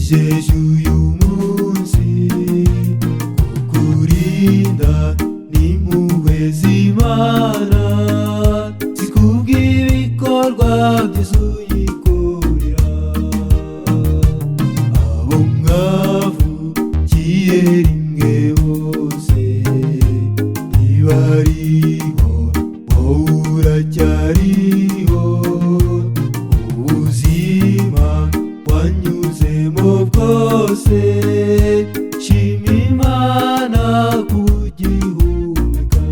nejeje uyu munsi kukurinda n'impuhwe z'Imana zikubw'ibikorwa byiza uyikorera. Abo mwavukiye rimwe bose ntibariho, wowe uracyariho. Ubuzima wanyuzemo bwose shima Imana kugihumeka.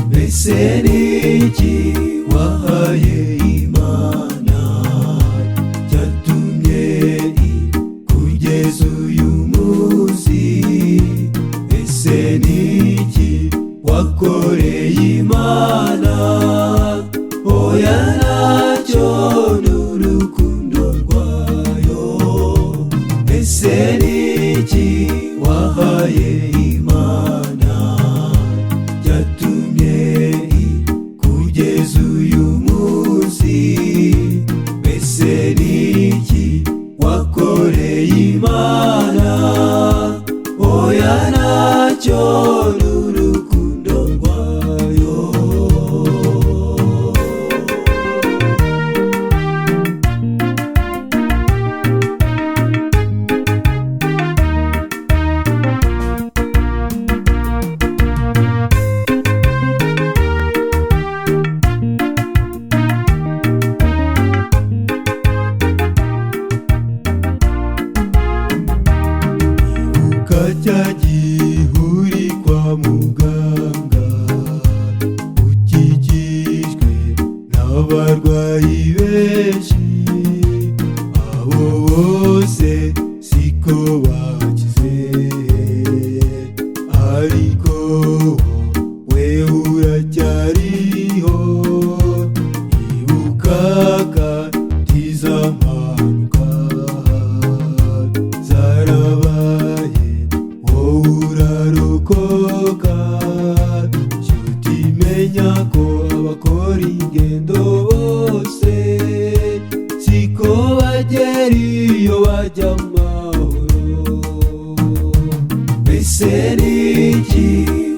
Mbese niki wahaye Imana cyatumye kugeza uyu munsi? Mbese niki wakoreye Imana? Oya ntacyo n'urukundo rwayo. Mbese niki wahaye Imana cyatumye kugeza uyu munsi? Mbese niki wakoreye Imana? Oya ntacyo n'urukundo rwayo. Cya gihe uri kwa muganga ukikijwe n'abarwayi benshi, abo bose siko bakize, ariko we uracyariho. Ibuka katiza mpanuka zarabaye, urarokoka. Nshuti menya ko abakora ingendo bose siko bagera iyo bajya amahoro. Mbese niki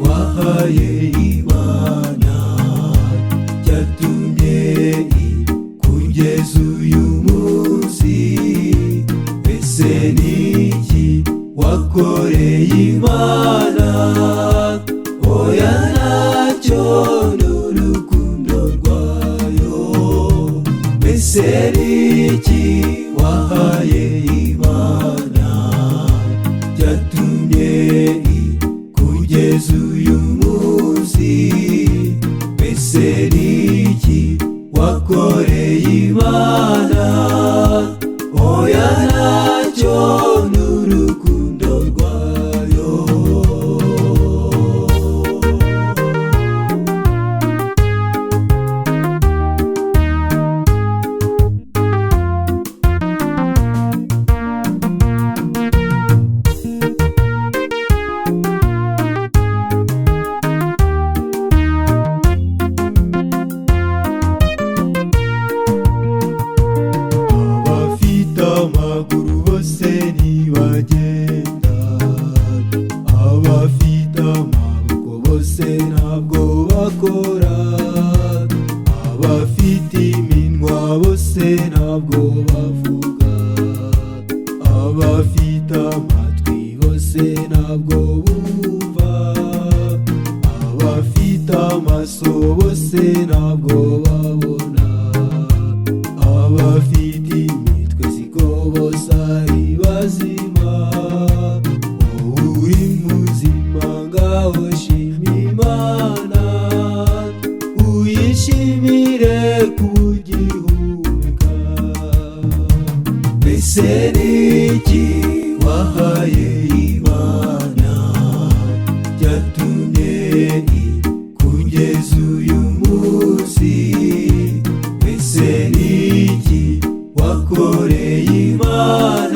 wahaye Imana cyatumye kugeza uyu munsi? Mbese niki wakoreye Imana? Oya ntacyo n'urukundo rwayo. Mbese niki wahaye Imana cyatumye kugeza uyu munsi? Mbese niki wakoreye Imana? Oya ntacyo n'urukundo rwayo. Abafite amaguru bose ntibagenda, abafite amaboko bose ntabwo bakora, abafite iminwa bose ntabwo bavuga, abafite amatwi bose ntabwo bumva, abafite amaso bose ntabwo babona, abafite imitwe siko bose ari bazima. Wowe uri muzima ngaho shima Imana, uyishimire kugihumeka. Mbese niki wahaye Imana cyatumye kugeza uyu munsi? Mbese niki wakoreye Imana?